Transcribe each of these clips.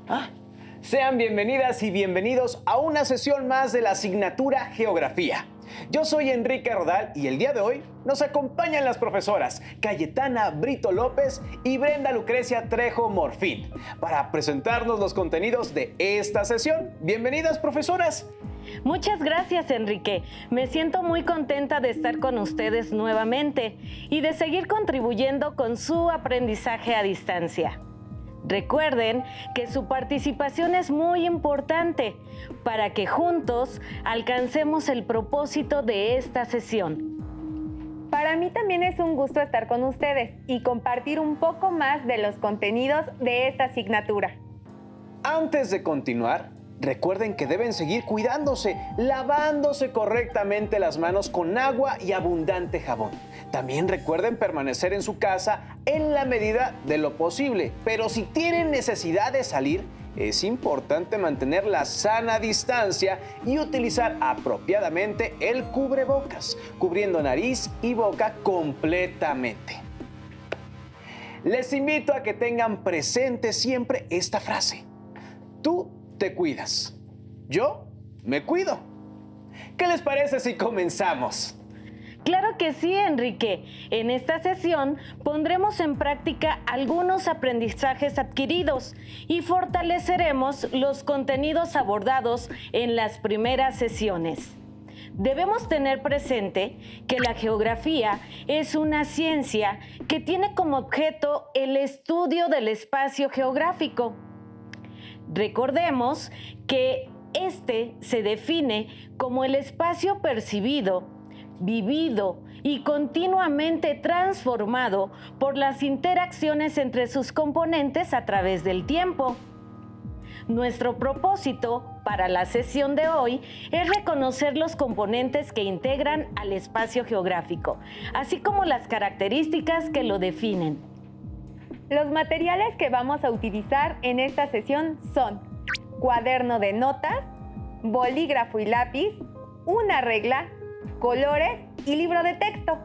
Ah, sean bienvenidas y bienvenidos a una sesión más de la asignatura Geografía. Yo soy Enrique Rodal y el día de hoy nos acompañan las profesoras Cayetana Brito López y Brenda Lucrecia Trejo Morfín para presentarnos los contenidos de esta sesión. Bienvenidas, profesoras. Muchas gracias, Enrique. Me siento muy contenta de estar con ustedes nuevamente y de seguir contribuyendo con su aprendizaje a distancia. Recuerden que su participación es muy importante para que juntos alcancemos el propósito de esta sesión. Para mí también es un gusto estar con ustedes y compartir un poco más de los contenidos de esta asignatura. Antes de continuar, recuerden que deben seguir cuidándose, lavándose correctamente las manos con agua y abundante jabón. También recuerden permanecer en su casa en la medida de lo posible, pero si tienen necesidad de salir, es importante mantener la sana distancia y utilizar apropiadamente el cubrebocas, cubriendo nariz y boca completamente. Les invito a que tengan presente siempre esta frase: tú te cuidas, yo me cuido. ¿Qué les parece si comenzamos? Claro que sí, Enrique. En esta sesión pondremos en práctica algunos aprendizajes adquiridos y fortaleceremos los contenidos abordados en las primeras sesiones. Debemos tener presente que la geografía es una ciencia que tiene como objeto el estudio del espacio geográfico. Recordemos que este se define como el espacio percibido, vivido y continuamente transformado por las interacciones entre sus componentes a través del tiempo. Nuestro propósito para la sesión de hoy es reconocer los componentes que integran al espacio geográfico, así como las características que lo definen. Los materiales que vamos a utilizar en esta sesión son cuaderno de notas, bolígrafo y lápiz, una regla, colores y libro de texto.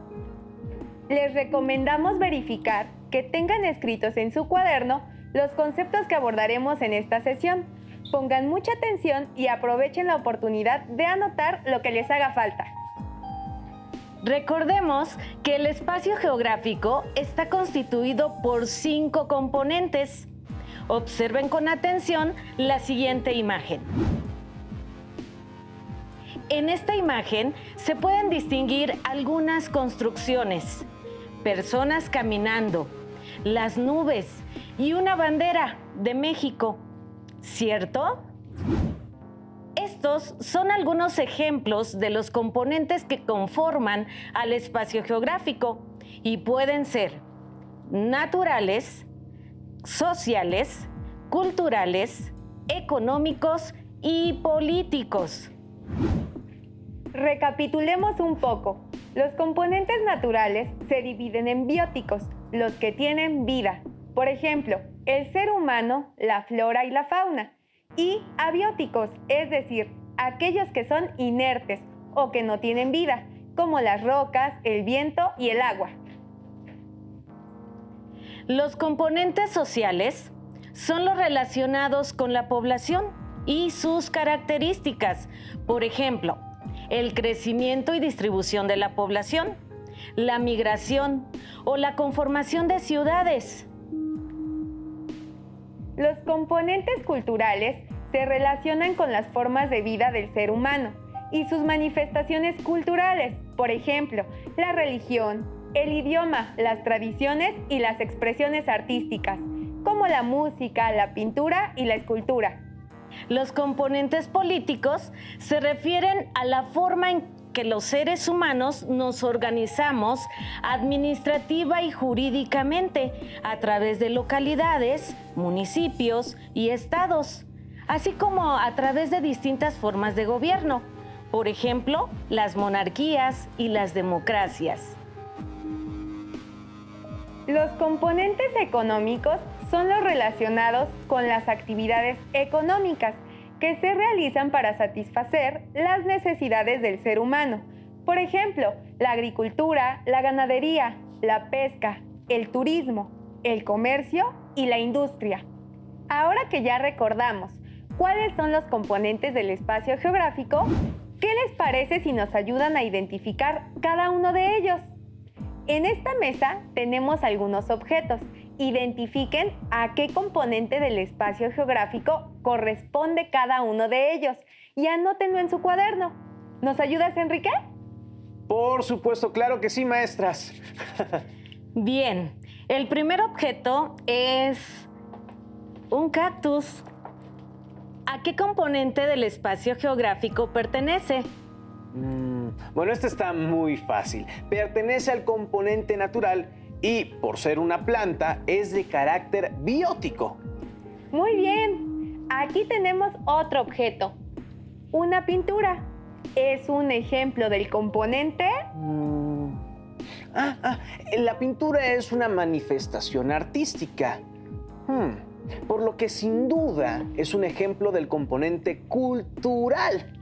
Les recomendamos verificar que tengan escritos en su cuaderno los conceptos que abordaremos en esta sesión. Pongan mucha atención y aprovechen la oportunidad de anotar lo que les haga falta. Recordemos que el espacio geográfico está constituido por 5 componentes. Observen con atención la siguiente imagen. En esta imagen se pueden distinguir algunas construcciones, personas caminando, las nubes y una bandera de México, ¿cierto? Estos son algunos ejemplos de los componentes que conforman al espacio geográfico y pueden ser naturales, sociales, culturales, económicos y políticos. Recapitulemos un poco. Los componentes naturales se dividen en bióticos, los que tienen vida. Por ejemplo, el ser humano, la flora y la fauna. Y abióticos, es decir, aquellos que son inertes o que no tienen vida, como las rocas, el viento y el agua. Los componentes sociales son los relacionados con la población y sus características. Por ejemplo, el crecimiento y distribución de la población, la migración o la conformación de ciudades. Los componentes culturales se relacionan con las formas de vida del ser humano y sus manifestaciones culturales, por ejemplo, la religión, el idioma, las tradiciones y las expresiones artísticas, como la música, la pintura y la escultura. Los componentes políticos se refieren a la forma en que los seres humanos nos organizamos administrativa y jurídicamente a través de localidades, municipios y estados, así como a través de distintas formas de gobierno, por ejemplo, las monarquías y las democracias. Los componentes económicos son los relacionados con las actividades económicas que se realizan para satisfacer las necesidades del ser humano. Por ejemplo, la agricultura, la ganadería, la pesca, el turismo, el comercio y la industria. Ahora que ya recordamos cuáles son los componentes del espacio geográfico, ¿qué les parece si nos ayudan a identificar cada uno de ellos? En esta mesa tenemos algunos objetos. Identifiquen a qué componente del espacio geográfico corresponde cada uno de ellos y anótenlo en su cuaderno. ¿Nos ayudas, Enrique? Por supuesto, claro que sí, maestras. Bien, el primer objeto es un cactus. ¿A qué componente del espacio geográfico pertenece? Bueno, este está muy fácil. Pertenece al componente natural y, por ser una planta, es de carácter biótico. Muy bien. Aquí tenemos otro objeto. Una pintura. ¿Es un ejemplo del componente? La pintura es una manifestación artística. Por lo que sin duda es un ejemplo del componente cultural.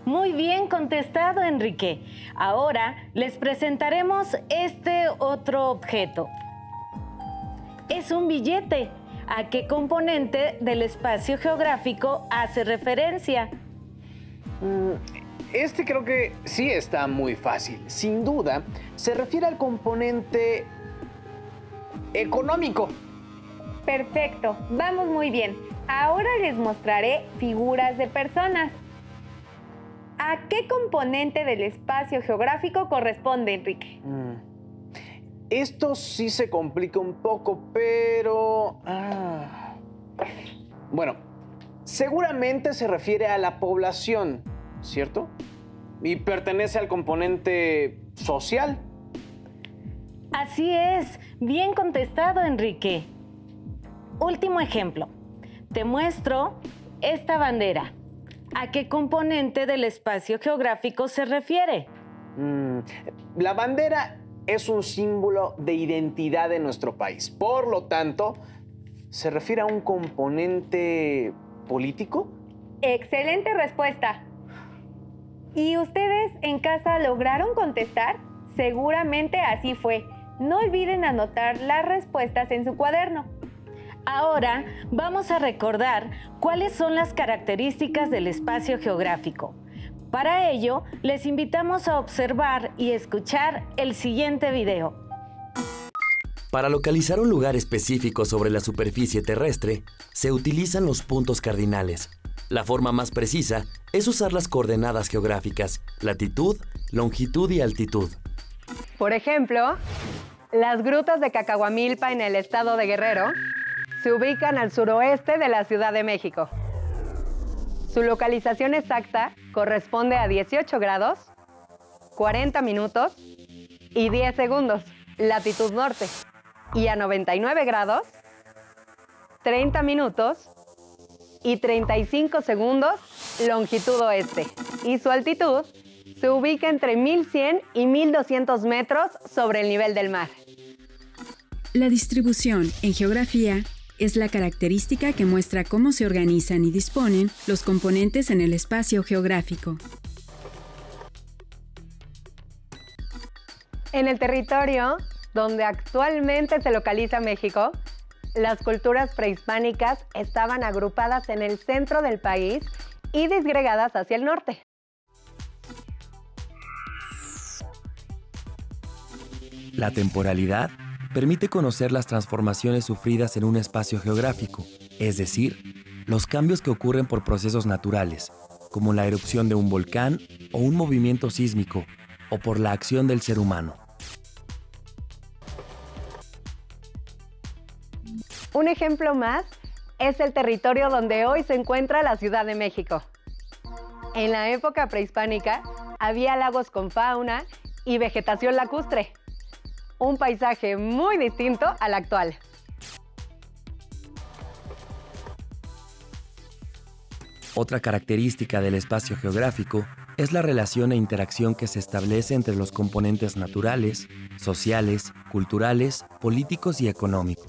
Muy bien contestado, Enrique. Ahora les presentaremos este otro objeto. Es un billete. ¿A qué componente del espacio geográfico hace referencia? Este creo que sí está muy fácil. Sin duda, se refiere al componente económico. Perfecto, vamos muy bien. Ahora les mostraré figuras de personas. ¿A qué componente del espacio geográfico corresponde, Enrique? Esto sí se complica un poco, pero... Bueno, seguramente se refiere a la población, ¿cierto? Y pertenece al componente social. Así es, bien contestado, Enrique. Último ejemplo. Te muestro esta bandera. ¿A qué componente del espacio geográfico se refiere? La bandera es un símbolo de identidad de nuestro país. Por lo tanto, ¿se refiere a un componente político? Excelente respuesta. ¿Y ustedes en casa lograron contestar? Seguramente así fue. No olviden anotar las respuestas en su cuaderno. Ahora vamos a recordar cuáles son las características del espacio geográfico. Para ello, les invitamos a observar y escuchar el siguiente video. Para localizar un lugar específico sobre la superficie terrestre, se utilizan los puntos cardinales. La forma más precisa es usar las coordenadas geográficas, latitud, longitud y altitud. Por ejemplo, las grutas de Cacahuamilpa en el estado de Guerrero se ubican al suroeste de la Ciudad de México. Su localización exacta corresponde a 18 grados, 40 minutos y 10 segundos, latitud norte, y a 99 grados, 30 minutos y 35 segundos, longitud oeste. Y su altitud se ubica entre 1100 y 1200 metros sobre el nivel del mar. La distribución en geografía es la característica que muestra cómo se organizan y disponen los componentes en el espacio geográfico. En el territorio donde actualmente se localiza México, las culturas prehispánicas estaban agrupadas en el centro del país y disgregadas hacia el norte. La temporalidad permite conocer las transformaciones sufridas en un espacio geográfico, es decir, los cambios que ocurren por procesos naturales, como la erupción de un volcán o un movimiento sísmico, o por la acción del ser humano. Un ejemplo más es el territorio donde hoy se encuentra la Ciudad de México. En la época prehispánica había lagos con fauna y vegetación lacustre. Un paisaje muy distinto al actual. Otra característica del espacio geográfico es la relación e interacción que se establece entre los componentes naturales, sociales, culturales, políticos y económicos.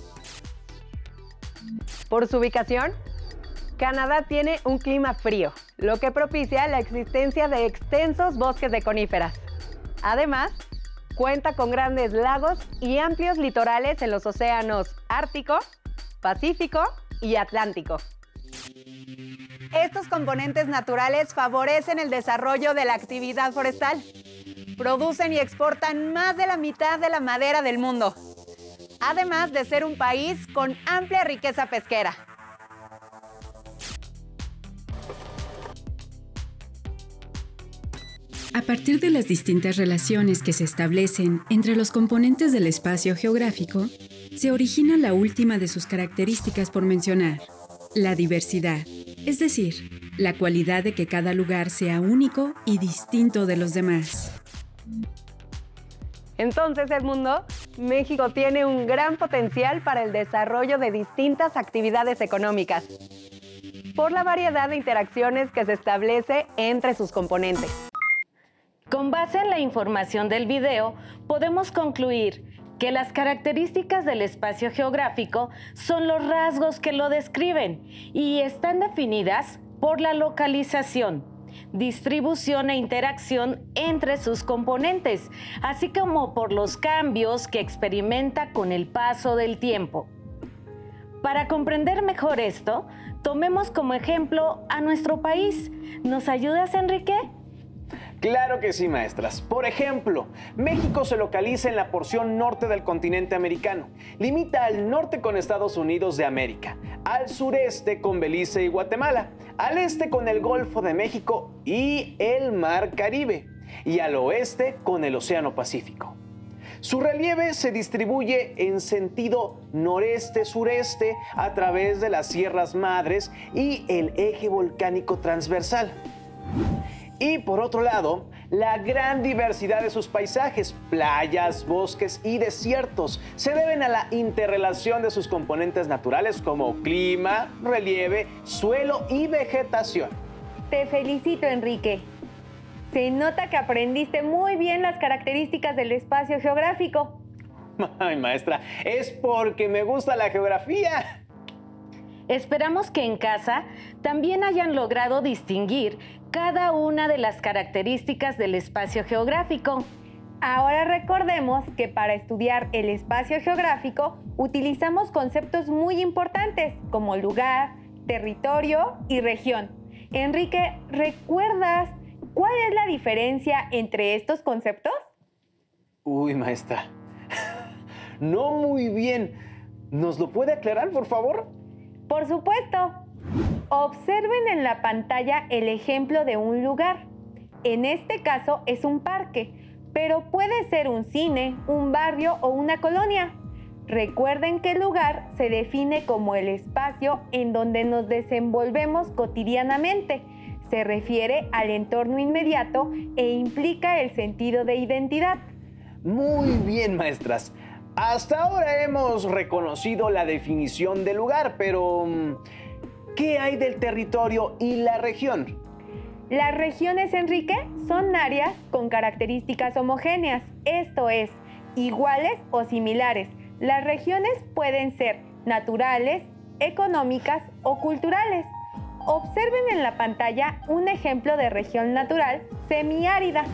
Por su ubicación, Canadá tiene un clima frío, lo que propicia la existencia de extensos bosques de coníferas. Además, cuenta con grandes lagos y amplios litorales en los océanos Ártico, Pacífico y Atlántico. Estos componentes naturales favorecen el desarrollo de la actividad forestal. Producen y exportan más de la mitad de la madera del mundo, además de ser un país con amplia riqueza pesquera. A partir de las distintas relaciones que se establecen entre los componentes del espacio geográfico, se origina la última de sus características por mencionar, la diversidad, es decir, la cualidad de que cada lugar sea único y distinto de los demás. Entonces, Edmundo, México tiene un gran potencial para el desarrollo de distintas actividades económicas, por la variedad de interacciones que se establece entre sus componentes. Con base en la información del video, podemos concluir que las características del espacio geográfico son los rasgos que lo describen y están definidas por la localización, distribución e interacción entre sus componentes, así como por los cambios que experimenta con el paso del tiempo. Para comprender mejor esto, tomemos como ejemplo a nuestro país. ¿Nos ayudas, Enrique? Claro que sí, maestras. Por ejemplo, México se localiza en la porción norte del continente americano. Limita al norte con Estados Unidos de América, al sureste con Belice y Guatemala, al este con el Golfo de México y el Mar Caribe, y al oeste con el Océano Pacífico. Su relieve se distribuye en sentido noreste-sureste a través de las Sierras Madres y el eje volcánico transversal. Y por otro lado, la gran diversidad de sus paisajes, playas, bosques y desiertos se deben a la interrelación de sus componentes naturales como clima, relieve, suelo y vegetación. Te felicito, Enrique. Se nota que aprendiste muy bien las características del espacio geográfico. Ay, maestra, es porque me gusta la geografía. Esperamos que en casa también hayan logrado distinguir cada una de las características del espacio geográfico. Ahora recordemos que para estudiar el espacio geográfico utilizamos conceptos muy importantes como lugar, territorio y región. Enrique, ¿recuerdas cuál es la diferencia entre estos conceptos? Uy, maestra, no muy bien. ¿Nos lo puede aclarar, por favor? Por supuesto. Observen en la pantalla el ejemplo de un lugar. En este caso es un parque, pero puede ser un cine, un barrio o una colonia. Recuerden que el lugar se define como el espacio en donde nos desenvolvemos cotidianamente. Se refiere al entorno inmediato e implica el sentido de identidad. Muy bien, maestras. Hasta ahora hemos reconocido la definición de lugar, pero ¿qué hay del territorio y la región? Las regiones, Enrique, son áreas con características homogéneas, esto es, iguales o similares. Las regiones pueden ser naturales, económicas o culturales. Observen en la pantalla un ejemplo de región natural semiárida.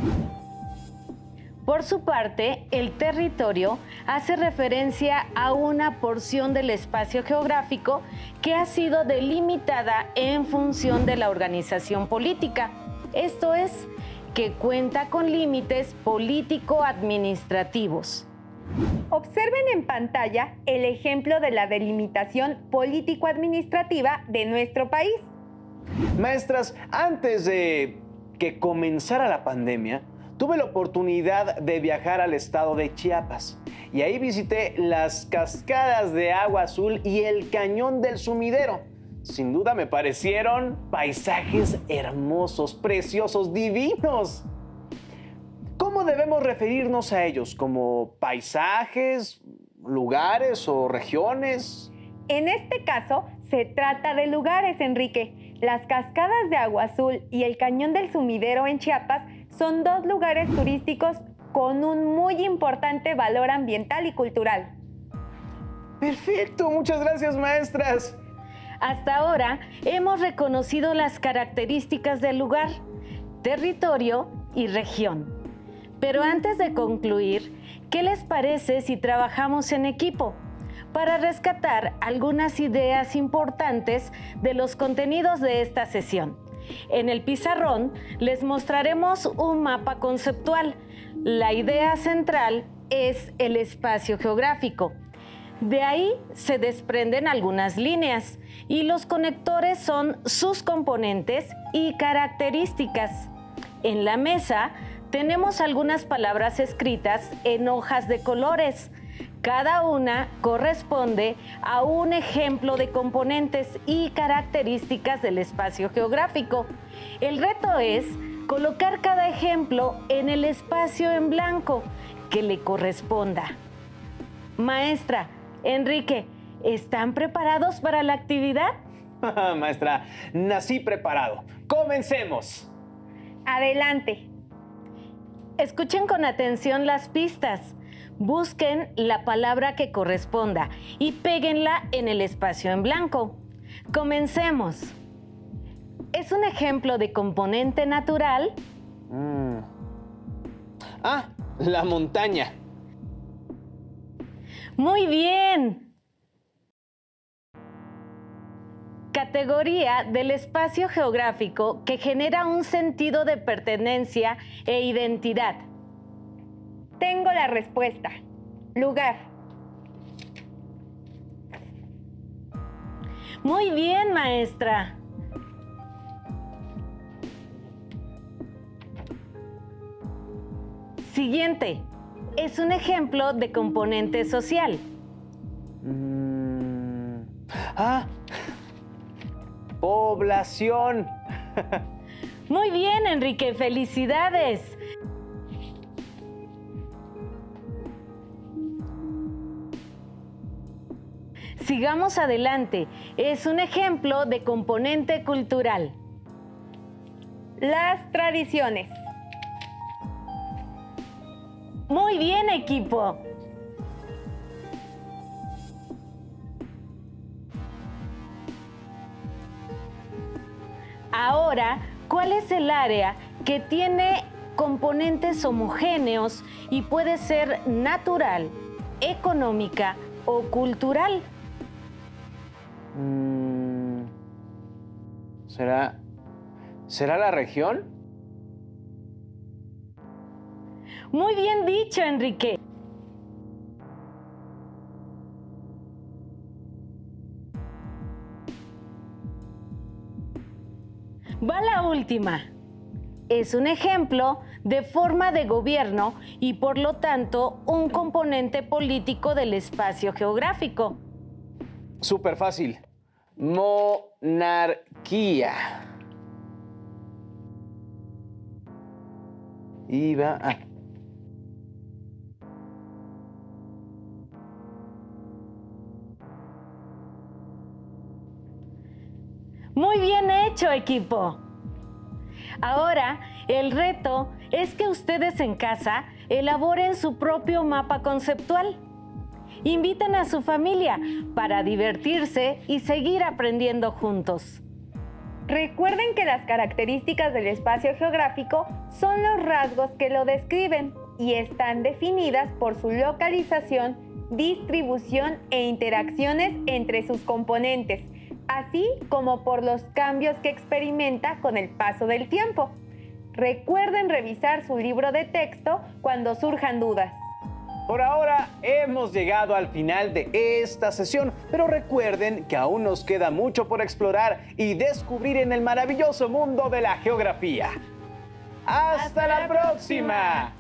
Por su parte, el territorio hace referencia a una porción del espacio geográfico que ha sido delimitada en función de la organización política. Esto es, que cuenta con límites político-administrativos. Observen en pantalla el ejemplo de la delimitación político-administrativa de nuestro país. Maestras, antes de que comenzara la pandemia, tuve la oportunidad de viajar al estado de Chiapas y ahí visité las cascadas de agua azul y el cañón del Sumidero. Sin duda me parecieron paisajes hermosos, preciosos, divinos. ¿Cómo debemos referirnos a ellos? ¿Como paisajes, lugares o regiones? En este caso, se trata de lugares, Enrique. Las cascadas de agua azul y el cañón del Sumidero en Chiapas son dos lugares turísticos con un muy importante valor ambiental y cultural. Perfecto, muchas gracias, maestras. Hasta ahora hemos reconocido las características del lugar, territorio y región. Pero antes de concluir, ¿qué les parece si trabajamos en equipo? para rescatar algunas ideas importantes de los contenidos de esta sesión. En el pizarrón les mostraremos un mapa conceptual. La idea central es el espacio geográfico. De ahí se desprenden algunas líneas y los conectores son sus componentes y características. En la mesa tenemos algunas palabras escritas en hojas de colores. Cada una corresponde a un ejemplo de componentes y características del espacio geográfico. El reto es colocar cada ejemplo en el espacio en blanco que le corresponda. Maestra, Enrique, ¿están preparados para la actividad? Maestra, nací preparado. ¡Comencemos! Adelante. Escuchen con atención las pistas. Busquen la palabra que corresponda y péguenla en el espacio en blanco. Comencemos. ¿Es un ejemplo de componente natural? La montaña. Muy bien. Categoría del espacio geográfico que genera un sentido de pertenencia e identidad. Tengo la respuesta. Lugar. Muy bien, maestra. Siguiente. Es un ejemplo de componente social. Población. Muy bien, Enrique. Felicidades. Sigamos adelante. Es un ejemplo de componente cultural. Las tradiciones. Muy bien, equipo. Ahora, ¿cuál es el área que tiene componentes homogéneos y puede ser natural, económica o cultural? ¿Será la región? Muy bien dicho, Enrique. Va la última. Es un ejemplo de forma de gobierno y por lo tanto un componente político del espacio geográfico. Súper fácil. Monarquía. Muy bien hecho, equipo. Ahora, el reto es que ustedes en casa elaboren su propio mapa conceptual. Inviten a su familia para divertirse y seguir aprendiendo juntos. Recuerden que las características del espacio geográfico son los rasgos que lo describen y están definidas por su localización, distribución e interacciones entre sus componentes, así como por los cambios que experimenta con el paso del tiempo. Recuerden revisar su libro de texto cuando surjan dudas. Por ahora hemos llegado al final de esta sesión, pero recuerden que aún nos queda mucho por explorar y descubrir en el maravilloso mundo de la geografía. ¡Hasta la próxima!